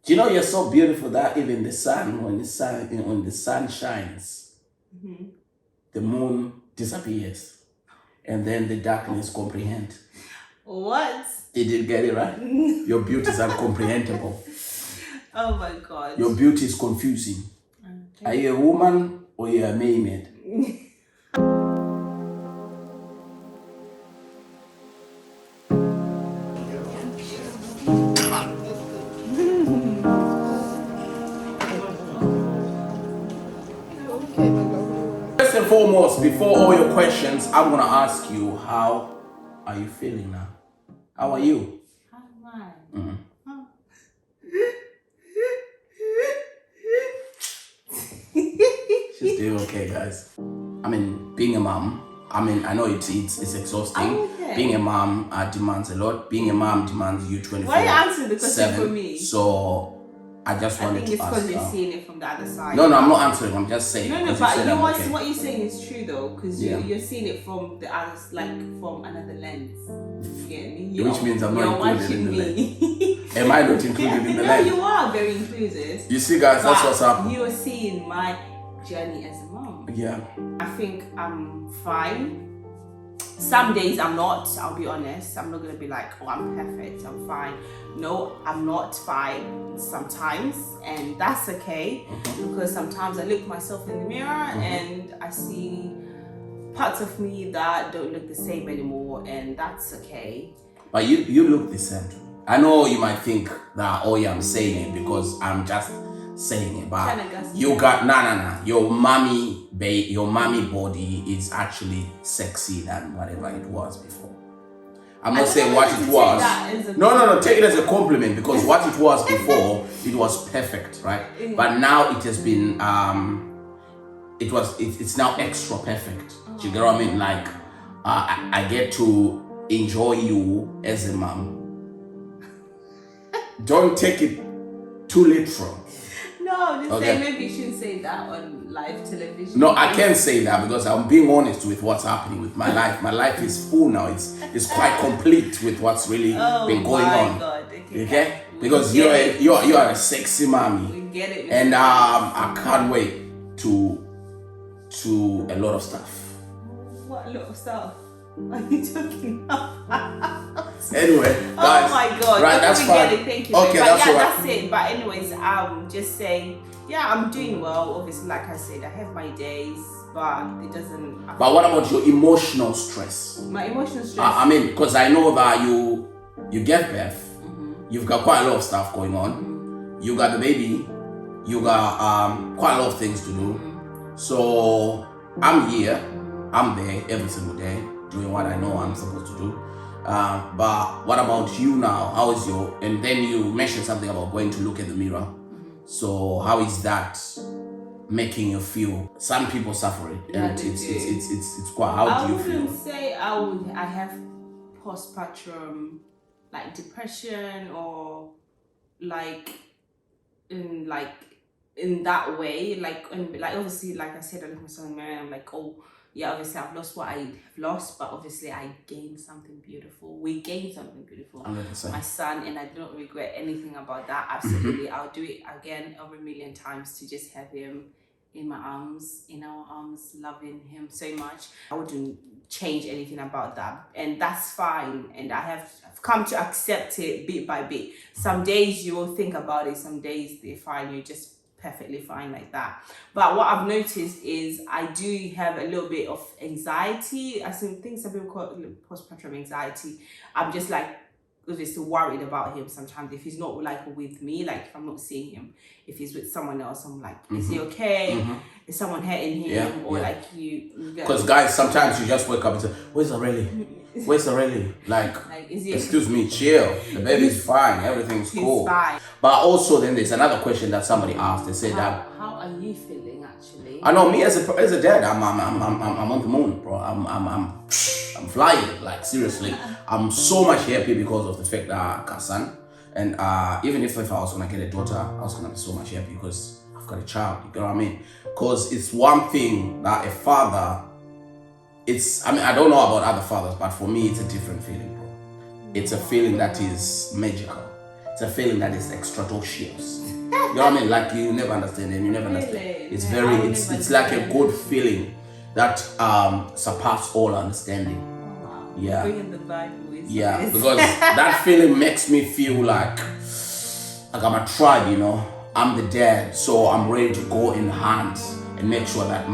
Do you know you're so beautiful that even the sun, when the sun shines, the moon disappears, and then the darkness comprehends. What? You did get it right. Your beauty is incomprehensible. Oh my God. Your beauty is confusing. Okay. Are you a woman or you're a mermaid? First and foremost, before all your questions, I'm gonna ask you, how are you feeling now? How are you? How am I? She's doing okay, guys. I mean, being a mom, I know it's exhausting. Okay. Being a mom demands a lot. Being a mom demands you 24/7. Why are you answering the question for me? So I just wanted to ask. I think it's because you're seeing it from the other side. No, I'm not answering. I'm just saying. No, but what you're saying is true though, because you're seeing it from the other, like from another lens. You get me? Which means I'm not included in the lens. Am I not included in the no, lens? you are very included. You see, guys, that's what's happening. You are seeing my journey as a mom. Yeah. I think I'm fine. Some days I'm not, I'll be honest. I'm not going to be like, oh, I'm perfect, I'm fine. No, I'm not fine sometimes, and that's okay. Because sometimes I look myself in the mirror and I see parts of me that don't look the same anymore, and that's okay. But you look the same. I know you might think that, oh yeah, I'm saying it because I'm just saying it, but you got your mommy body is actually sexy than whatever it was before. I'm not saying what it was. No, take it as a compliment, because what it was before, it was perfect, right? But now it has been it's now extra perfect. Do you get what I mean? Like I get to enjoy you as a mom. Don't take it too literal. No, just say maybe you shouldn't say that on live television. No, I can't say that because I'm being honest with what's happening with my life. My life is full now. It's quite complete with what's really been going on. God. Okay? Because you are a sexy mommy. We get it. And I can't wait to a lot of stuff. What a lot of stuff are you talking about? Anyway, guys, oh my God! Right, that's fine. Thank you. Okay, but that's it. But anyways, just saying, I'm doing well. Obviously, like I said, I have my days, but it doesn't. But what about your emotional stress? My emotional stress. Because I know that you gave birth. You've got quite a lot of stuff going on. You got the baby. You got quite a lot of things to do. So I'm here. I'm there every single day doing what I know I'm supposed to do. But what about you now? How is and then you mentioned something about going to look at the mirror. So how is that making you feel? Some people suffer it, and it's quite. How do you feel? I wouldn't say I have postpartum like depression or in that way, like obviously, like I said, I look myself in the mirror, I'm like, oh yeah, obviously I've lost what I have lost, but obviously I gained something beautiful. We gained something beautiful. 100%. My son, and I don't regret anything about that. Absolutely. I'll do it again over a million times to just have him in my arms, in our arms, loving him so much. I wouldn't change anything about that, and that's fine. And I've come to accept it bit by bit. Some days you will think about it, some days they're fine, you're just perfectly fine like that. But what I've noticed is I do have a little bit of anxiety. I think some people call it postpartum anxiety. I'm just like obviously worried about him sometimes. If he's not like with me, like if I'm not seeing him, if he's with someone else, I'm like, is he okay? Is someone hurting him? Like you because guys, sometimes you just wake up and say, where's Aurelie? Like is he excuse me, chill, the baby's fine, everything's cool. Fine. But also then there's another question that somebody asked. They said how are you feeling actually? I know me as a dad, I'm on the moon, bro. I'm flying, like seriously. I'm so much happy because of the fact that I got a son. And even if I was gonna get a daughter, I was gonna be so much happy because I've got a child, you know what I mean? Because it's one thing that a father, I don't know about other fathers, but for me it's a different feeling, bro. It's a feeling that is magical. It's a feeling that is extradocious. You know what I mean? Like you never understand and you never understand. It's very, it's like a good feeling that surpasses all understanding. Oh, wow. Yeah. Bringing the Bible. Yeah, because that feeling makes me feel like I'm a tribe, you know. I'm the dad, so I'm ready to go in hands and make sure that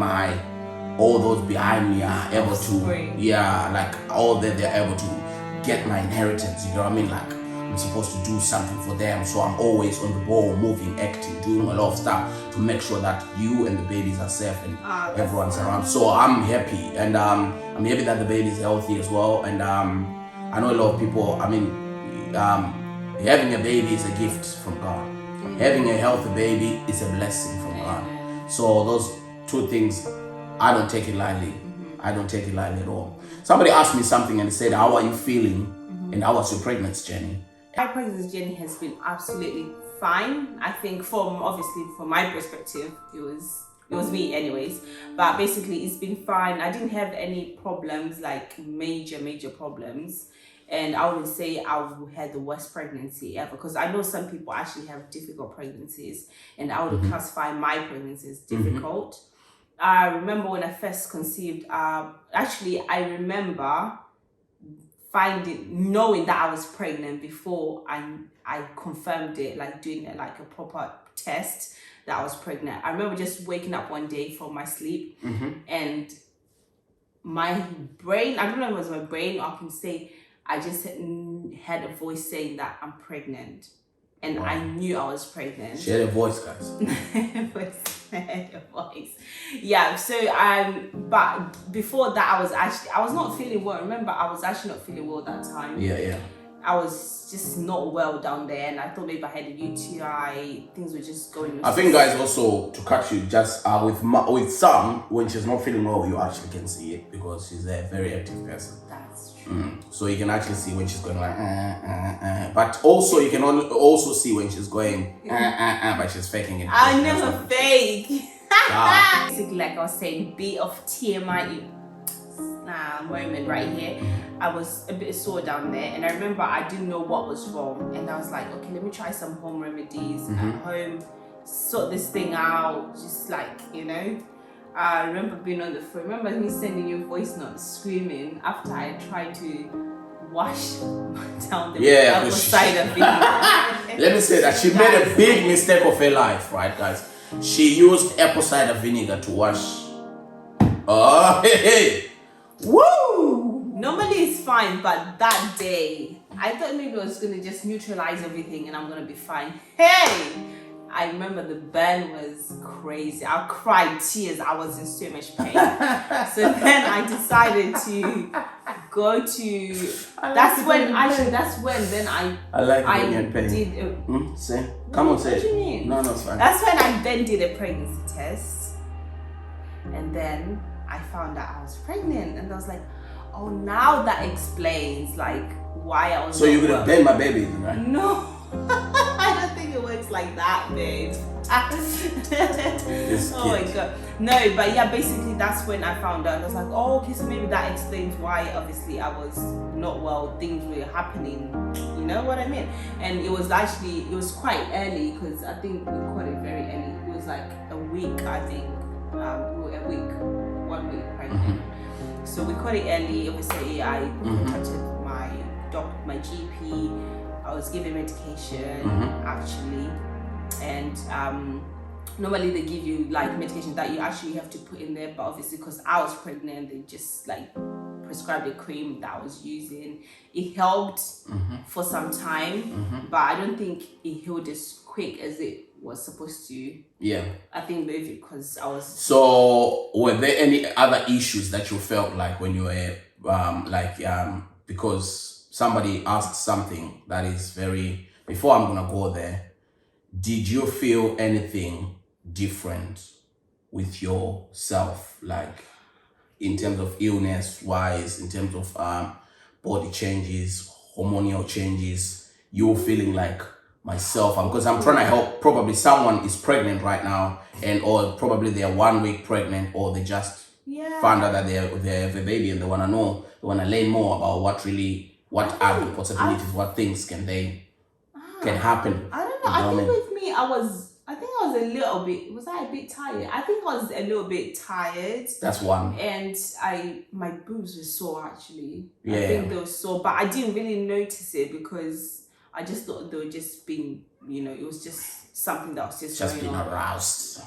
all those behind me are able to, like all that they're able to get my inheritance. You know what I mean? Like I'm supposed to do something for them, so I'm always on the ball, moving, acting, doing a lot of stuff to make sure that you and the babies are safe and everyone's around. So I'm happy, and I'm happy that the baby's healthy as well. And I know a lot of people. I mean, having a baby is a gift from God. Having a healthy baby is a blessing from God. So those two things, I don't take it lightly. I don't take it lightly at all. Somebody asked me something and said, "How are you feeling? And how was your pregnancy journey?" My pregnancy journey has been absolutely fine. I think from my perspective, it was me anyways. But basically, it's been fine. I didn't have any problems, like major problems. And I would say I had the worst pregnancy ever, because I know some people actually have difficult pregnancies, and I would classify my pregnancy as difficult. I remember when I first conceived, actually I remember knowing that I was pregnant before I confirmed it, like doing like a proper test that I was pregnant. I remember just waking up one day from my sleep and my brain, I don't know if it was my brain or I can say, I just had a voice saying that I'm pregnant. And I knew I was pregnant. She had a voice, guys. A voice. Yeah, so but before that I was not feeling well. Remember, I was actually not feeling well that time. Yeah. I was just not well down there, and I thought maybe I had a UTI. Things were just going. I think, guys, also to catch you, just with some, when she's not feeling well, you actually can see it because she's a very active person. That's true. So you can actually see when she's going like, but also you can also see when she's going, but she's faking it. I never fake. Basically, like I was saying, bit of TMI moment right here. I was a bit sore down there, and I remember I didn't know what was wrong, and I was like, okay, let me try some home remedies at home, sort this thing out, just like, you know. I remember being on the phone. Remember me sending you voice notes screaming after I tried to wash down the apple cider vinegar. Let me say that she made a big mistake of her life, right, guys? She used apple cider vinegar to wash. Oh, hey. Woo! Normally it's fine, but that day I thought maybe I was gonna just neutralize everything and I'm gonna be fine. Hey! I remember the burn was crazy. I cried tears. I was in so much pain. So then I decided to go to. That's when then I like when you're in pain. Did. Say. Come on, say. What do you mean? No, it's fine. That's when I then did a pregnancy test, and then I found out I was pregnant, and I was like, oh, now that explains like why I was. So you could have been my baby, right? No. I don't think it works like that, babe. Oh my god. No, but yeah, basically that's when I found out. I was like, oh, okay, so maybe that explains why obviously I was not well, things were happening. You know what I mean? And it was quite early, because I think we caught it very early. It was like a week, I think. We were 1 week pregnant. So we caught it early. Obviously, I contacted my GP. I was given medication actually, and normally they give you like medication that you actually have to put in there, but obviously because I was pregnant, they just like prescribed a cream that I was using. It helped for some time, but I don't think it healed as quick as it was supposed to. Yeah, I think maybe because I was. So were there any other issues that you felt like when you were because somebody asked something that is very, before I'm gonna go there, did you feel anything different with yourself, like in terms of illness wise, in terms of body changes, hormonal changes? You feeling like myself, because I'm trying to help, probably someone is pregnant right now, or probably they're 1 week pregnant, or they just found out that they have a baby and they wanna know, they wanna learn more about what are the possibilities, what things can they can happen. I don't know. I think with me, I was a little bit. Was I a bit tired? I think I was a little bit tired. That's one. And my boobs were sore actually. Yeah. I think they were sore, but I didn't really notice it because I just thought they were just being, it was just something that was just being aroused.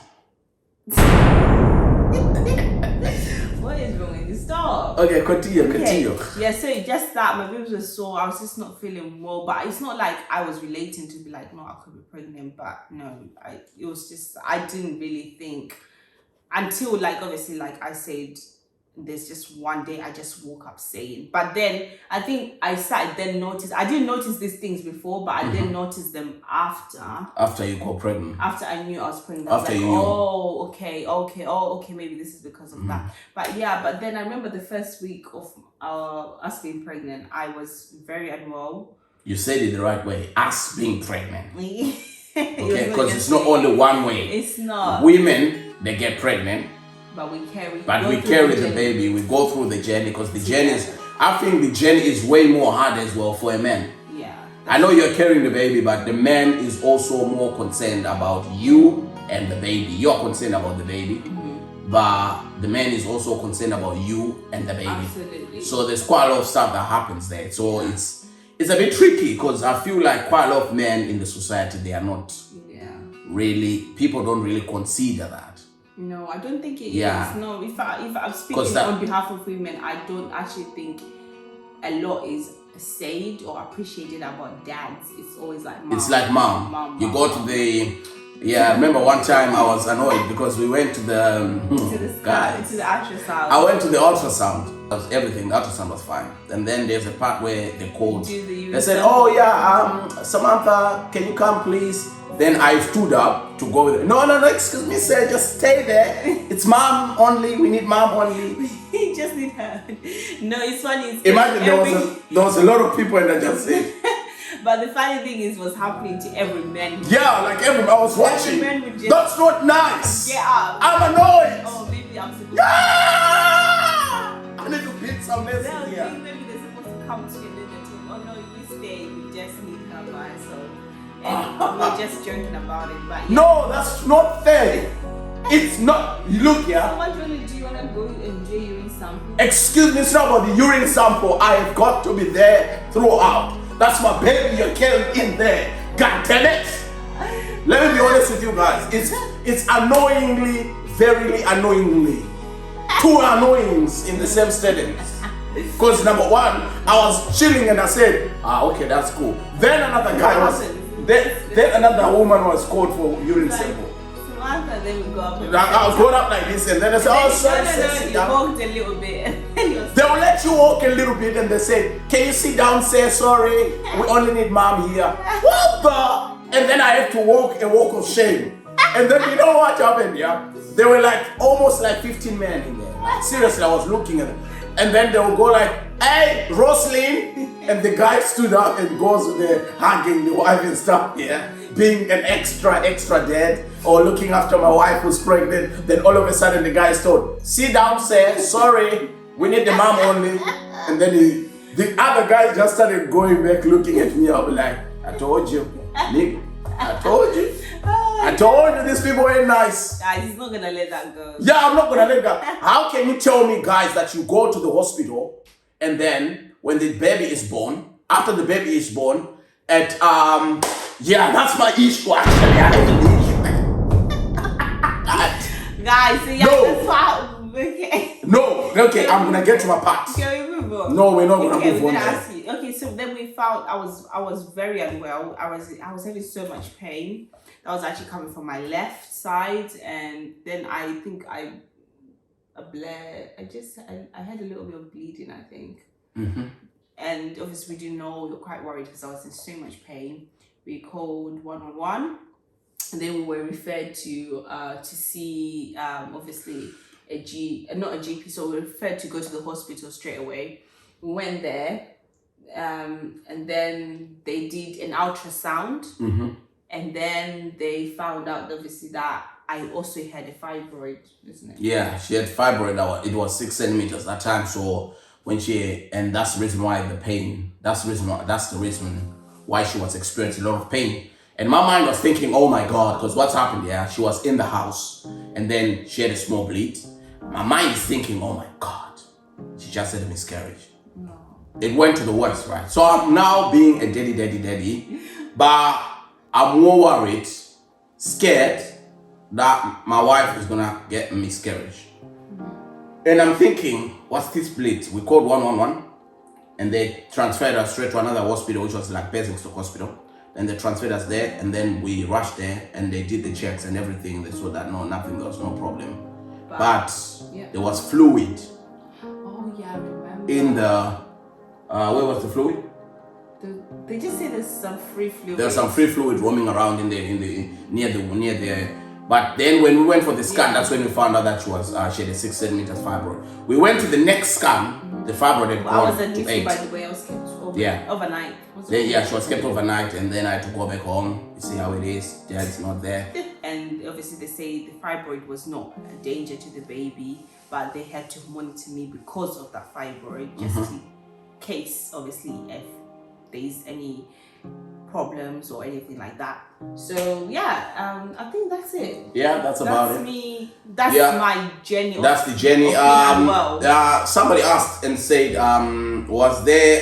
What is wrong with you? Stop. Okay, continue. Yeah, so just that my boobs were sore. I was just not feeling well, but it's not like I was relating to be like, no, I could be pregnant, but no, it was just I didn't really think until like obviously like I said. There's just one day I just woke up saying, but then I think I started then notice. I didn't notice these things before, but I didn't notice them after. After you got pregnant. After I knew I was pregnant. After you knew. Oh, okay. Maybe this is because of that. But yeah, but then I remember the first week of us being pregnant, I was very unwell. You said it the right way. Us being pregnant. Okay, because it's not only one way. It's not. Women, they get pregnant. But we carry the baby. We go through the journey because the journey is. I think the journey is way more hard as well for a man. Yeah. I know you're carrying the baby, but the man is also more concerned about you and the baby. You're concerned about the baby, but the man is also concerned about you and the baby. Absolutely. So there's quite a lot of stuff that happens there. So it's a bit tricky because I feel like quite a lot of men in the society, they are not really. People don't really consider that. No, I don't think it is. No, if I'm speaking on behalf of women, I don't actually think a lot is said or appreciated about dads. It's always like mom. It's like mom. You go to the... Yeah, I remember one time I was annoyed because we went to the... to the ultrasound. I went to the ultrasound. Everything, the ultrasound was fine. And then there's a part where they called. They said, oh yeah, Samantha, can you come please? Then I stood up to go with it. No, excuse me, sir, just stay there. It's mom only. We need mom only. We just need her. No, it's funny. Imagine there was a lot of people and I just said. But the funny thing is what's happening to every man. Yeah, like I was watching. That's not nice. Get up. I'm annoyed. Oh, maybe I'm supposed to. I need to beat some lessons here. Maybe they're supposed to come to you and then they tell you, oh no, you stay. We just need her by herself. And we're just joking about it, but no, that's not fair. It's not. Look here. So what do you want to do? You want to go and do urine sample? Excuse me, it's not about the urine sample. I have got to be there throughout. That's my baby you're carrying in there. God damn it! Let me be honest with you guys. It's annoyingly, very annoyingly, two annoyings in the same sentence. Because number one, I was chilling and I said, okay, that's cool. Then another guy was. Then another woman was called for urine sample. Samantha, then we go up. I was going up like this and then I said, oh, sorry, sit down. You walked a little bit. They will let you walk a little bit and they say, can you sit down, say sorry? We only need mom here. What the? And then I have to walk a walk of shame. And then you know what happened, yeah? There were like almost like 15 men in there. Like, seriously, I was looking at them. And then they will go like, hey, Roslyn. And the guy stood up and goes with the hugging the wife and stuff, yeah. Being an extra dad or looking after my wife who's pregnant. Then all of a sudden the guy told, sit down, sir, sorry, we need the mom only. And then the other guy just started going back looking at me. I was like, I told you, nigga, I told you. I told you these people ain't nice. He's not gonna let that go. Yeah, I'm not gonna let that. How can you tell me, guys, that you go to the hospital and then when the baby is born, after the baby is born, at yeah, that's my issue actually. I have an issue. Guys, so yeah, that's why. Okay. No, okay, I'm gonna get to my part. Can we move on? No, we're not gonna move on. Okay, so then we found I was very unwell. I was having so much pain. That was actually coming from my left side, and then I think I bled. I had a little bit of bleeding, I think. And obviously we didn't know. We were quite worried because I was in so much pain. We called 111, and then we were referred to see obviously not a GP. So we were referred to go to the hospital straight away. We went there, and then they did an ultrasound. And then they found out, obviously, that I also had a fibroid, isn't it? Yeah, she had fibroid. It was 6 centimeters at that time. So when and that's the reason why the pain. That's the reason why she was experiencing a lot of pain. And my mind was thinking, oh my God, because what's happened there, she was in the house and then she had a small bleed. My mind is thinking, oh my God, she just had a miscarriage. No. It went to the worst, right? So I'm now being a daddy, but I'm more worried, scared that my wife is gonna get a miscarriage. And I'm thinking, what's this bleed? We called 111 and they transferred us straight to another hospital, which was like Basingstoke Hospital. And they transferred us there, and then we rushed there, and they did the checks and everything. They saw that nothing, there was no problem. But there was fluid. Oh yeah, I remember. In the where was the fluid? They just say there's some free fluid. There was some free fluid roaming around near the. But then when we went for the scan, that's when we found out that she had a 6 centimeters fibroid. We went to the next scan. The fibroid had gone to 8. By the way, I was kept overnight. She was kept overnight, and then I had to go back home. You see how it is. Dad's not there. And obviously they say the fibroid was not a danger to the baby, but they had to monitor me because of that fibroid, just in case, obviously, if there's any problems or anything like that. So I think that's it. Yeah, that's about it. Me. That's my journey. That's the journey. Somebody asked and said, was there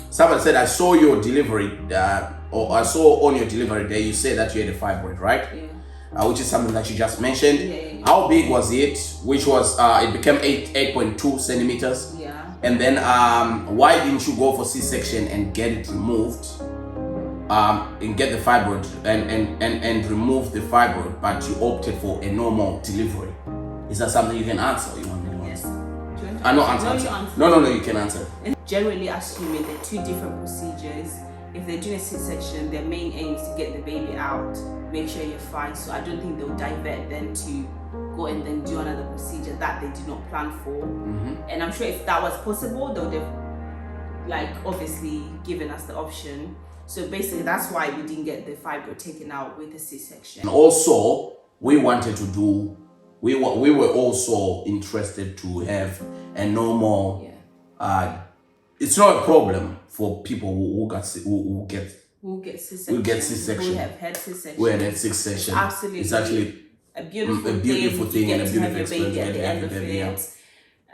somebody said, I saw your delivery or I saw on your delivery day you said that you had a fibroid, right? Yeah. Which is something that you just mentioned. Yeah. How big was it? Which was it became 8.2 centimeters. Yeah. And then why didn't you go for C-section and get it removed? And get the fibroid and remove the fibroid, but you opted for a normal delivery. Is that something you can answer? You want me to answer? No, you can answer. And generally assuming they're two different procedures. If they're doing a C-section, their main aim is to get the baby out, make sure you're fine. So I don't think they'll divert them to go and then do another procedure that they did not plan for. And I'm sure if that was possible, they would have obviously given us the option. So basically that's why we didn't get the fibroid taken out with the C-section. And also we wanted to do, we were also interested to have a normal, it's not a problem for people who get C-section. We have had C-section. We had C-section. Absolutely. It's actually a beautiful thing and a beautiful experience at the end of it. Yeah.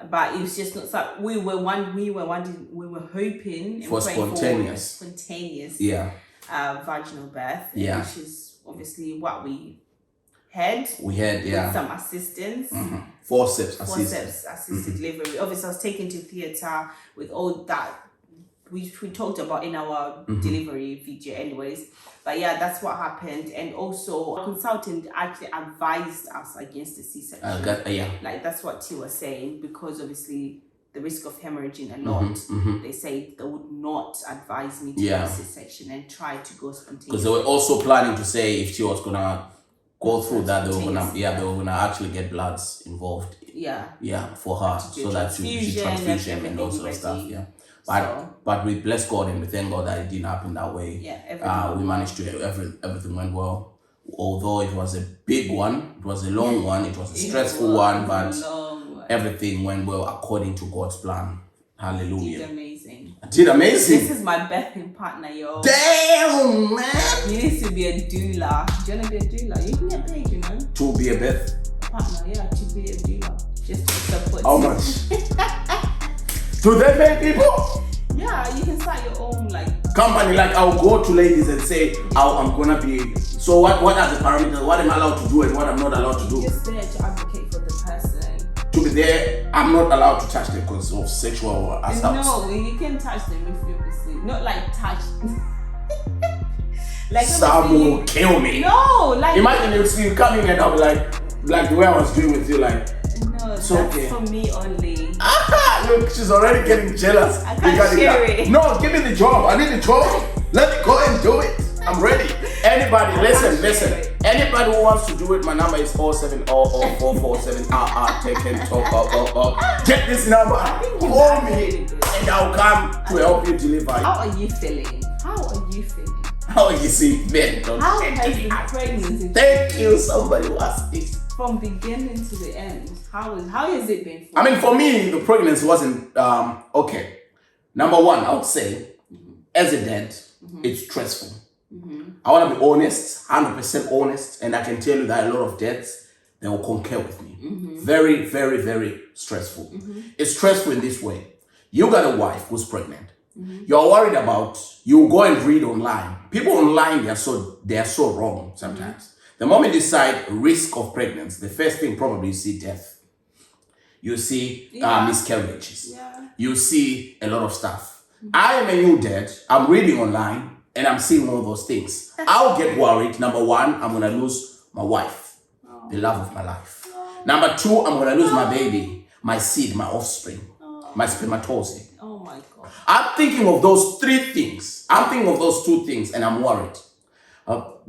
But it was just not so. We were hoping for spontaneous vaginal birth, which is obviously what we had. We had with some assistance. Forceps assisted delivery. Obviously, I was taken to theatre with all that we talked about in our delivery video anyways. But that's what happened. And also our consultant actually advised us against the C-section. Like that's what T was saying, because obviously the risk of hemorrhaging a lot. They say they would not advise me to do a C-section and try to go spontaneous. Because they were also planning to say if she was gonna go through that, they were gonna actually get bloods involved. For her, so that she transfusion and all sort of stuff. But we bless God and we thank God that it didn't happen that way. We managed to, everything went well. Although it was a big one, it was a long one, it was a stressful one, but everything went well according to God's plan. Hallelujah. I did amazing. This is my birthing partner, yo. Damn, man. You need to be a doula. Do you want to be a doula? You can get paid, you know. To be a birth partner, to be a doula. Just to support. How much? Do they pay people? Yeah, you can start your own company. Like I'll go to ladies and say, I'm gonna be. So what are the parameters? What am I allowed to do and what I'm not allowed to do? Just there to advocate for the person. To be there, I'm not allowed to touch them because of sexual assault. No, you can touch them if you obviously not touch. Some will kill me. No, imagine you come in and I'll be like the way I was doing with you, no, that's okay. For me only. Look, she's already getting jealous. I can't share it. No, give me the job. I need the job. Let me go and do it. I'm ready. Anybody, listen. Anybody who wants to do it, my number is 4700447. Take and talk. Take this number. Call me, and I'll come to help you deliver. How are you feeling? How you see, man? How has the pregnancy? Thank you. Somebody asked this. From beginning to the end, how has it been for you? I mean, for me, the pregnancy wasn't okay. Number one, I would say, as a dad, it's stressful. I want to be honest, 100% honest, and I can tell you that a lot of dads, they will concur with me. Very, very, very stressful. It's stressful in this way. You got a wife who's pregnant. You're worried about, you go and read online. People online, they are so wrong sometimes. The moment you decide risk of pregnancy, the first thing probably you see death. You see miscarriages. You see a lot of stuff. I am a new dad. I'm reading online and I'm seeing all those things. I'll get worried. Number one, I'm going to lose my wife, the love of my life. Number two, I'm going to lose my baby, my seed, my offspring, my spermatozoid. Oh my God. I'm thinking of those three things. I'm thinking of those two things and I'm worried.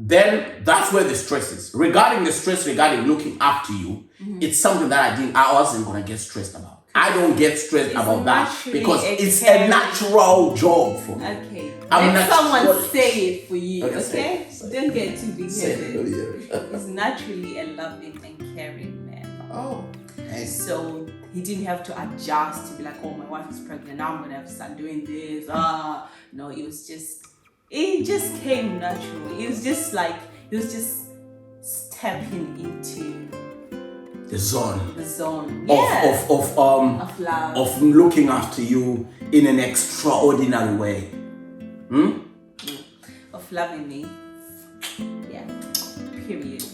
Then that's where the stress is. Regarding the stress regarding looking after you, it's something that I wasn't going to get stressed about. I don't get stressed about that because it's a natural job for me. Okay. Let someone say it for you, okay? Don't get too big headed. He's naturally a loving and caring man. Oh. Okay. So he didn't have to adjust to be like, oh, my wife is pregnant, now I'm gonna have to start doing this. No, it just came naturally. It was just like he was just stepping into the zone of love, of looking after you in an extraordinary way. Of loving me. Yeah. Period.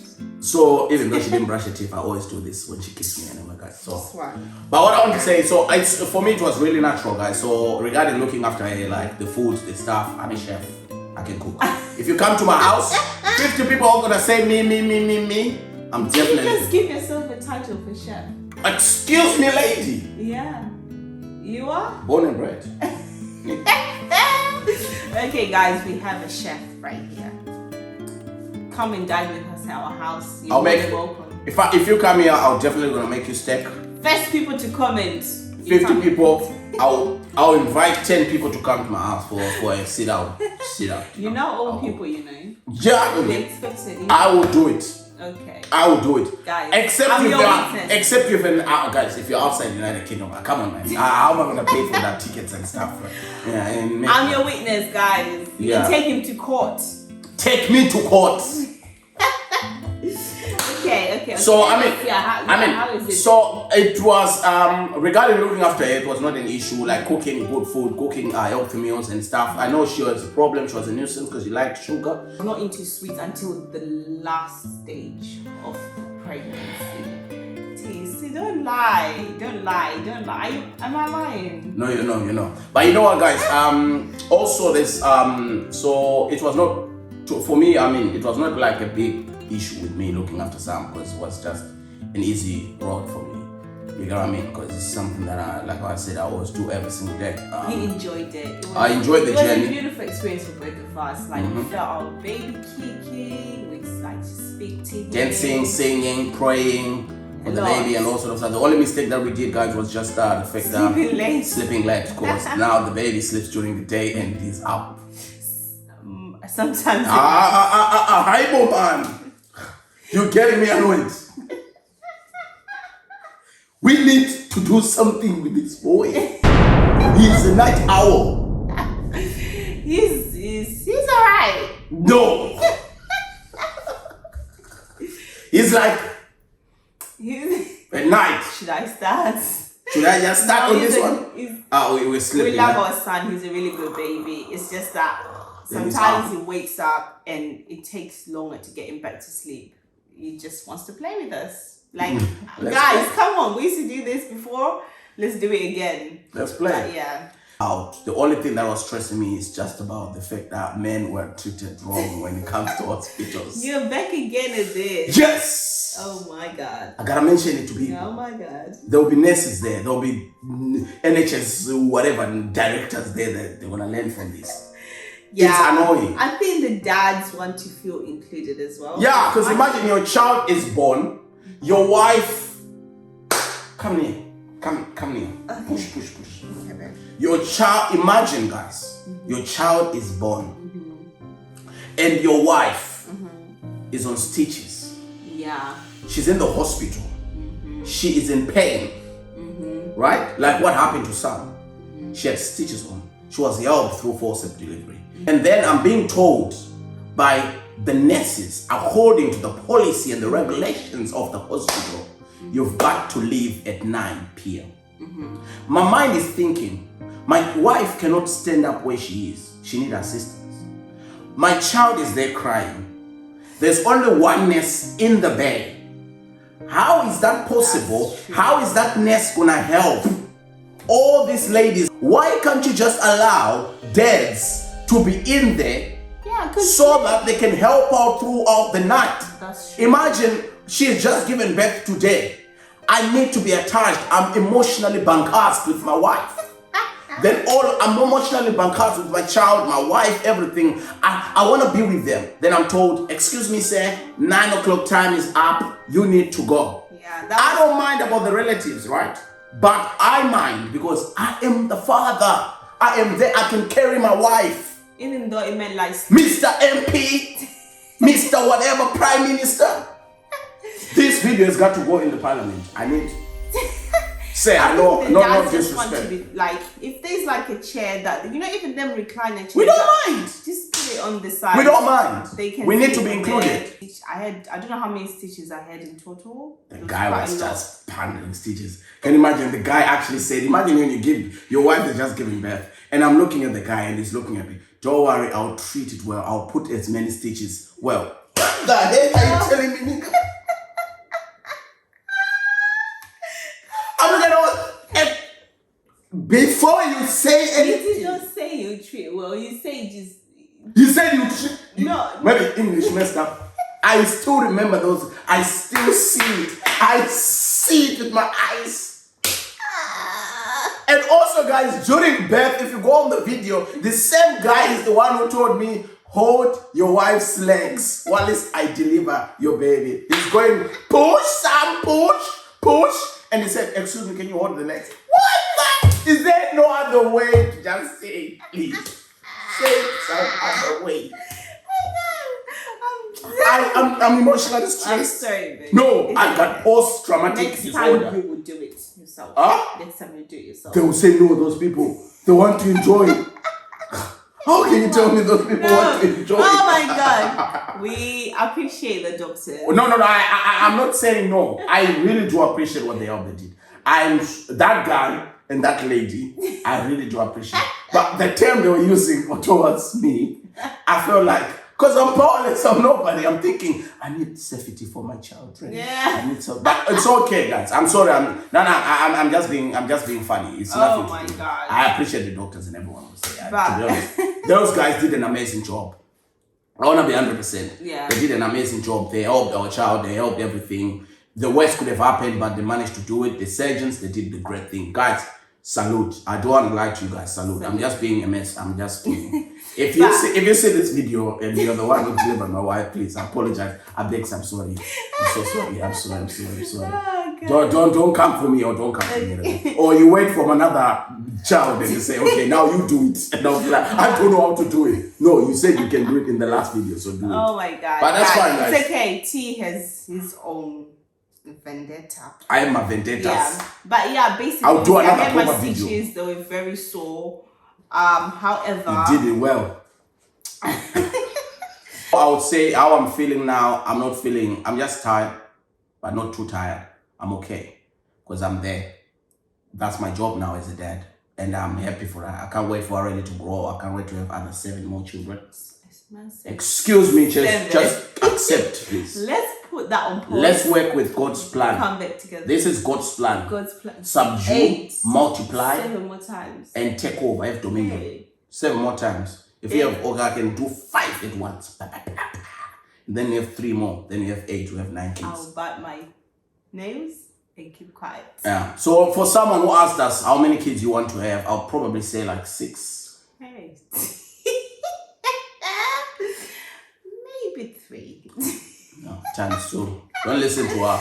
So even though she didn't brush her teeth, I always do this when she kissed me and oh my God. So that's right. But what I want to say, so it's for me it was really natural, guys. So regarding looking after her, like the food, the stuff, I'm a chef. I can cook. If you come to my house, 50 people are gonna say me. I'm definitely. You just give yourself a title for chef. Excuse me, lady. Yeah. You are? Born and bred. Okay, guys, we have a chef right here. Come and dine with us at our house. You're welcome. If you come here, I'll definitely gonna make you steak. First people to comment. 50 people. I'll invite 10 people to come to my house for a sit down. You know all people, you know. Yeah. They expect it. I will do it. Okay. I will do it. Guys, except if guys, if you're outside the United Kingdom, come on, man. How am I gonna pay for that tickets and stuff? Yeah, and I'm your witness, guys. You can take him to court. Take me to court. Okay. So how is it? So it was regarding looking after her, it was not an issue, like cooking good food, cooking healthy meals and stuff. I know she was a problem, she was a nuisance because she liked sugar. I'm not into sweets until the last stage of pregnancy. See, don't lie. Am I lying? No, you're not. But you know what, guys? Also this so it was not for me. I mean, it was not like a big issue with me looking after Sam because it was just an easy road for me. You know what I mean? Because it's something that like I said, I always do every single day. You enjoyed it. I enjoyed the journey. It was a beautiful experience for both of us. Like we felt our baby kicking, we like to speak to him. Dancing, singing, praying for the baby and all sort of stuff. The only mistake that we did, guys, was just the fact that sleeping late. Of course, now the baby sleeps during the day and he's up. Sometimes. Hi, man. You're getting me annoyed. We need to do something with this boy. He's a night owl. He's alright. No. He's like at night. Should I start? Should I just start on this one? We're sleeping. We love our son. He's a really good baby. It's just that sometimes he wakes up and it takes longer to get him back to sleep. He just wants to play with us. Like, guys, come on. We used to do this before. Let's do it again. Let's play. But, yeah. The only thing that was stressing me is just about the fact that men were treated wrong when it comes to hospitals. You're back again at this. Yes! Oh my God. I gotta mention it to people. Oh my God. There will be nurses there. There will be NHS, whatever, directors there that they're gonna learn from this. Yeah, it's annoying. I think the dads want to feel included as well. Yeah, because imagine your child is born, your wife, come here. Okay. Push. Okay, your child, imagine guys, your child is born and your wife is on stitches. Yeah. She's in the hospital. She is in pain. Right? Like what happened to Sam. She had stitches on. She was helped through forceps delivery. And then I'm being told by the nurses, according to the policy and the regulations of the hospital, you've got to leave at 9 p.m. My mind is thinking, my wife cannot stand up where she is. She needs assistance. My child is there crying. There's only one nurse in the bed. How is that possible? How is that nurse gonna help all these ladies? Why can't you just allow dads to be in there so that they can help out throughout the night? That's true. Imagine she's just given birth today. I need to be attached. I'm emotionally bankrupt with my wife. Then I'm emotionally bankrupt with my child, my wife, everything. I want to be with them. Then I'm told, excuse me, sir, 9 o'clock time is up. You need to go. Yeah, I don't mind about the relatives, right? But I mind because I am the father. I am there. I can carry my wife. Even though it meant like Mr. MP, Mr. whatever, Prime Minister. This video has got to go in the parliament. I need... Say, I know, not disrespect. Want to be like, if there's like a chair that, even them recliner chairs. We don't mind. Just put it on the side. We don't mind. They can we need to be included. I don't know how many stitches I had in total. The guy was just pounding stitches. Can you imagine? The guy actually said, imagine when you give, your wife is just giving birth. And I'm looking at the guy and he's looking at me. Don't worry, I'll treat it well. I'll put as many stitches. Well, what the heck are you telling me? Before you say anything, you don't say you treat well. You say just. You said you treat. No. Maybe English messed up. I still remember those. I still see it. I see it with my eyes. And also, guys, during birth, if you go on the video, the same guy is the one who told me, hold your wife's legs while I deliver your baby. He's going, push, Sam, push. And he said, excuse me, can you hold the legs? What? Is there no other way to just say, please? Say some other way. I'm emotionally stressed. I'm sorry, baby. No, I got post-traumatic disorder. Next time you will do it yourself. Huh? Next time you do it yourself. They will say no, those people. They want to enjoy it. How can you tell me those people want to enjoy it? Oh my God. We appreciate the doctors. No, I'm not saying no. I really do appreciate what they did. That guy and that lady, I really do appreciate. But the term they were using towards me, I felt like, because I'm powerless, I'm nobody. I'm thinking, I need safety for my children. Yeah. I need some, but it's okay, guys. I'm sorry. I'm just being funny. It's nothing. Oh my God. I appreciate the doctors and everyone who say. To be honest, those guys did an amazing job. I want to be 100%. Yeah. They did an amazing job. They helped our child. They helped everything. The worst could have happened, but they managed to do it. The surgeons, they did the great thing. Guys, salute. I don't want to lie to you guys. Salute. I'm just being a mess. I'm just being... If you see this video and you're the one who delivered my wife, please, I apologize. I beg, I'm sorry. I'm so sorry. I'm sorry. Oh, don't come for me or don't come for me. Or you wait for another child and you say, okay, now you do it. And I'll be like, I don't know how to do it. No, you said you can do it in the last video, so do it. Oh my God. But that's fine, guys. It's okay. T has his own vendetta. I am a vendetta. Yeah. But yeah, basically, I'll do another I had my proper video. stitches, they were very sore. However, You did it well. I would say how I'm feeling now. I'm just tired, but not too tired. I'm okay because I'm there. That's my job now as a dad, and I'm happy for that. I can't wait for Aurelie to grow. I can't wait to have other 7 more children. Excuse me, just accept, please. Let's put that on pause. Let's work with God's plan. Come back together. This is God's plan. God's plan. Subdue, 8, multiply, 7 more times, and take over. Have dominion. 7 more times. If you have I can do 5 at once. Then you have 3 more. Then you have 8. You have 9 kids. I'll bite my nails and keep quiet. Yeah. So for someone who asked us how many kids you want to have, I'll probably say like 6. Hey. Maybe 3. No, times 2. Don't listen to her.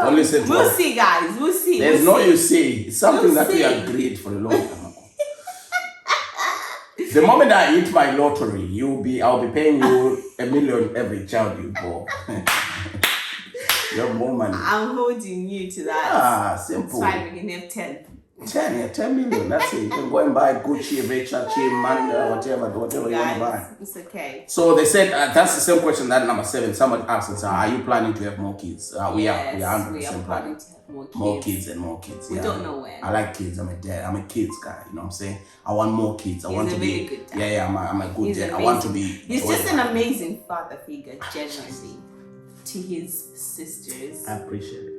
Don't listen to her. We'll see, guys. We'll see. There's you see. It's something that we see. agreed for a long time ago. The moment I hit my lottery, I'll be paying you $1 million every child you bore. You have more money. I'm holding you to that. Ah, simple. That's why we can have 10. 10 million. That's it. You can go and buy Gucci, Versace, Manga, whatever you want to buy. It's okay. So they said that's the same question that number 7. Somebody asked us, "Are you planning to have more kids?" We are 100% planning to have more kids. More kids and more kids. We don't know when. I like kids. I'm a dad. I'm a kids guy. You know what I'm saying? I want more kids. I want to be. Really good dad. Yeah. I'm a good dad. I want to be. He's just an amazing father figure, genuinely, to his sisters. I appreciate it.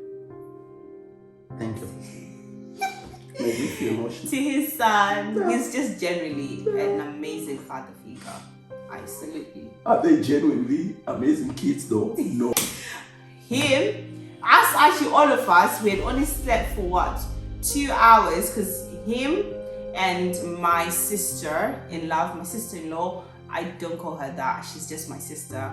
Thank you. Made me feel emotional. To his son, he's just generally an amazing father figure. I salute you. Are they genuinely amazing kids though? No. Him, us, actually all of us, we had only slept for what? 2 hours, because him and my sister-in-law, my sister-in-law, I don't call her that, she's just my sister,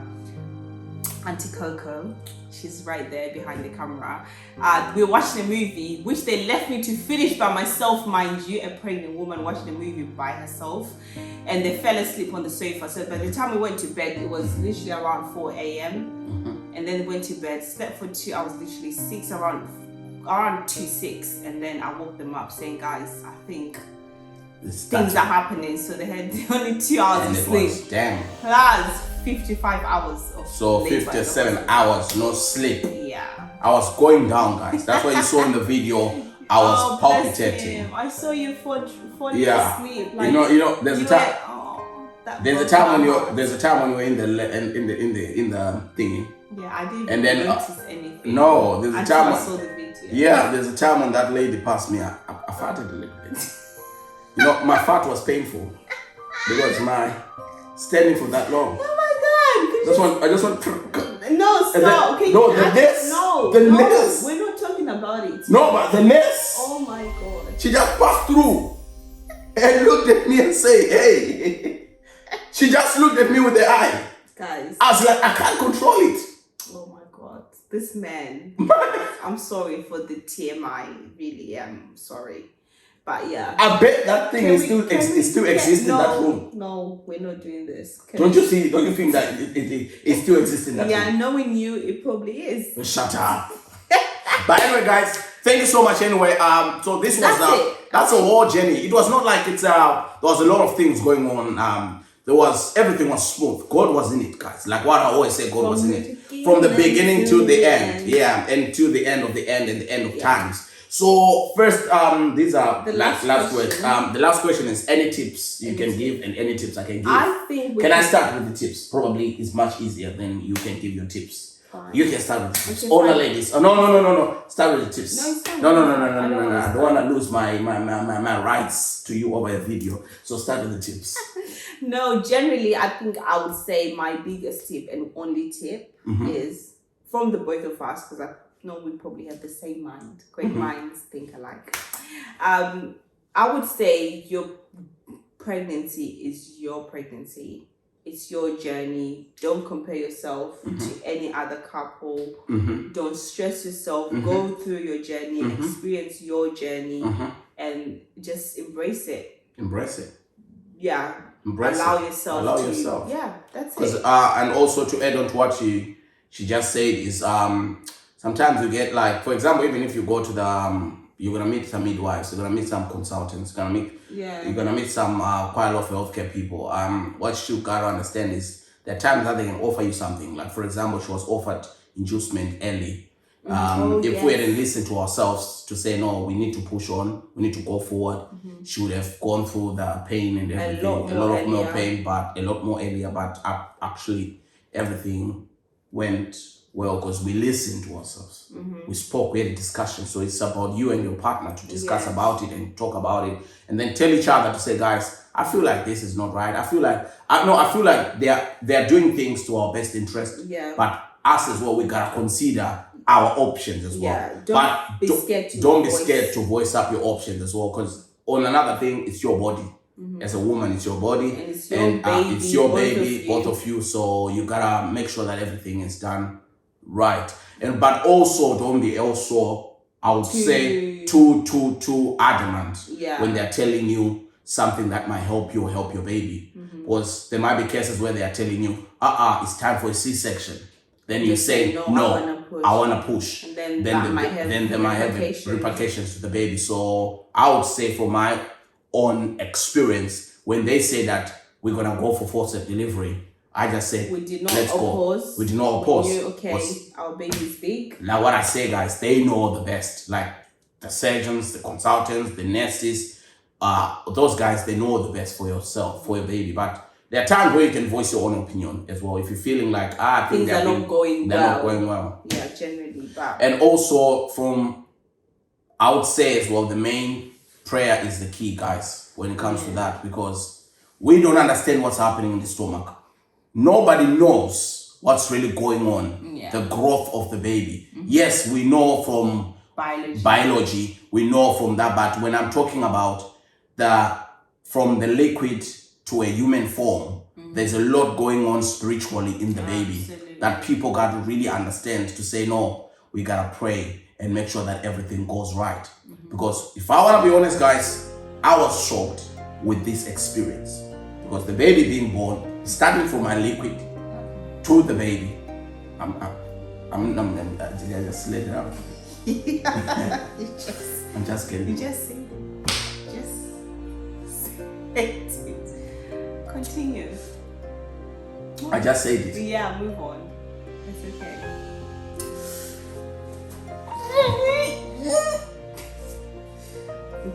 Auntie Coco. She's right there behind the camera. We were watching a movie, which they left me to finish by myself, mind you, a pregnant woman watching a movie by herself. And they fell asleep on the sofa. So by the time we went to bed, it was literally around 4 a.m. And then we went to bed, slept for 2 hours, literally around 2-6. And then I woke them up saying, guys, I think things are happening. So they had only 2 hours of sleep. Damn. Plus 55 hours of So 57 hours, no sleep. Yeah. I was going down, guys. That's what you saw in the video. I was palpitating. I saw you falling asleep. Like, you know, there's a time. There's a time when you're in the thingy. Yeah, I didn't and then, notice anything. No, there's a time. I saw the video. Yeah, there's a time when that lady passed me. I farted a little bit. You know, my fart was painful because my standing for that long. I just want. No, stop. Then, no, the nurse. The nurse. We're not talking about it. No, but the nurse. Oh my God. She just passed through and looked at me and said, "Hey." She just looked at me with the eye. Guys. I was like, I can't control it. Oh my God. This man. I'm sorry for the TMI. Really, I'm sorry. But yeah. I bet that thing still exists in that room. No, we're not doing this. Don't you think that it still exists in that room? Yeah, knowing you, it probably is. Shut up. But anyway, guys, thank you so much anyway. So this was that's a whole journey. It was not like it's there was a lot of things going on. Everything was smooth. God was in it, guys. Like what I always say, God was in it. From the beginning to the end. Yeah, and to the end of the end and the end of times. So first, these are the last words. The last question is any tips you can give and any tips I can give. I think I start with the tips? Probably it's much easier than you can give your tips. Fine. You can start with the tips. All the ladies. Oh, no. Start with the tips. No. I don't want to lose my rights to you over a video. So start with the tips. No, generally, I think I would say my biggest tip and only tip is from the both of us, because we probably have the same mind. Great minds think alike. I would say your pregnancy is your pregnancy. It's your journey. Don't compare yourself to any other couple. Don't stress yourself. Go through your journey, experience your journey, and just embrace it. Embrace it. Yeah. Allow yourself. Yeah, that's it. And also to add on to what she just said is sometimes you get like, for example, even if you go to the you're gonna meet some midwives, you're gonna meet some consultants, you're gonna meet some quite a lot of healthcare people. What you gotta understand is there are times that they can offer you something. Like for example, she was offered inducement early. If we hadn't listened to ourselves to say no, we need to push on, we need to go forward, she would have gone through the pain and everything, a lot more pain, but a lot more earlier. But actually, everything went well because we listened to ourselves. We spoke, we had a discussion. So it's about you and your partner to discuss about it and talk about it, and then tell each other to say, guys, I feel like this is not right. I feel like they're doing things to our best interest. Yeah. But us as well, we gotta consider our options as well. Yeah. Don't be scared to voice up your options as well. Because on another thing, it's your body. As a woman, it's your body, and it's your baby, both of you. So you gotta make sure that everything is done right. But also don't be I would say too adamant when they're telling you something that might help you or help your baby. Because there might be cases where they are telling you, it's time for a C-section. Then you say, no, I want to push. then that might have repercussions to the baby. So I would say, from my own experience, when they say that we're gonna go for forced delivery, I just say, we did not let's oppose. go. We did not oppose. We knew, okay, our baby's big. Now what I say, guys, they know the best. Like the surgeons, the consultants, the nurses, those guys, they know the best for yourself, for your baby. But there are times where you can voice your own opinion as well. If you're feeling like, I think things are not going well. They're not going well. Yeah, generally. But and also I would say as well, the main prayer is the key, guys, when it comes to that, because we don't understand what's happening in the stomach. Nobody knows what's really going on, the growth of the baby. Yes, we know from biology, we know from that, but when I'm talking about from the liquid to a human form, there's a lot going on spiritually in the baby that people got to really understand, to say, no, we gotta pray and make sure that everything goes right. Because if I want to be honest, guys, I was shocked with this experience, because the baby being born, starting from my liquid to the baby, I just let it out. I'm just kidding. You just say it. Just say it. Continue. I just said it. Yeah, move on. It's okay.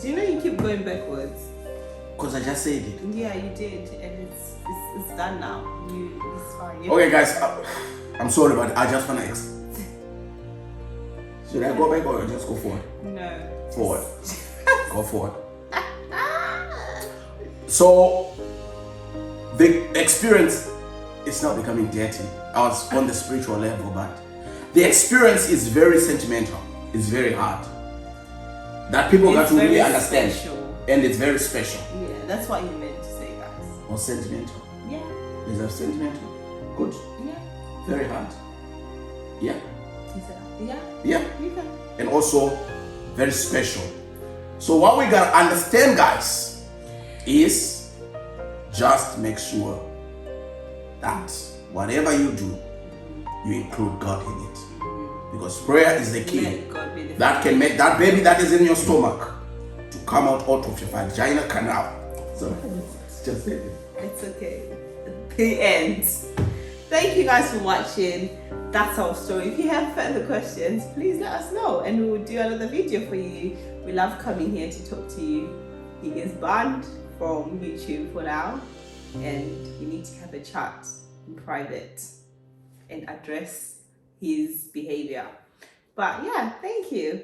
Do you know you keep going backwards? Because I just said it. Yeah, you did, and it's done now. It's fine. Okay, guys, I'm sorry, but I just wanna. Should I go back or just go forward? No. Forward. Go forward. So the experience is not becoming dirty. I was on the spiritual level, but the experience is very sentimental. It's very hard. That people got to really understand. Special. And it's very special. Yeah, that's what you meant to say, guys. Or sentimental. Yeah. Is that sentimental? Good. Yeah. Very hard. Yeah. Is that? Yeah. Yeah. You can. And also very special. So what we gotta understand, guys, is just make sure that whatever you do, you include God in it. Because prayer is the key that can make that baby that is in your stomach to come out of your vagina canal. So it's just it. It's okay. The end. Thank you guys for watching. That's our story. If you have further questions, please let us know and we will do another video for you. We love coming here to talk to you. He is banned from YouTube for now, and we need to have a chat in private and address his behavior. But yeah, thank you.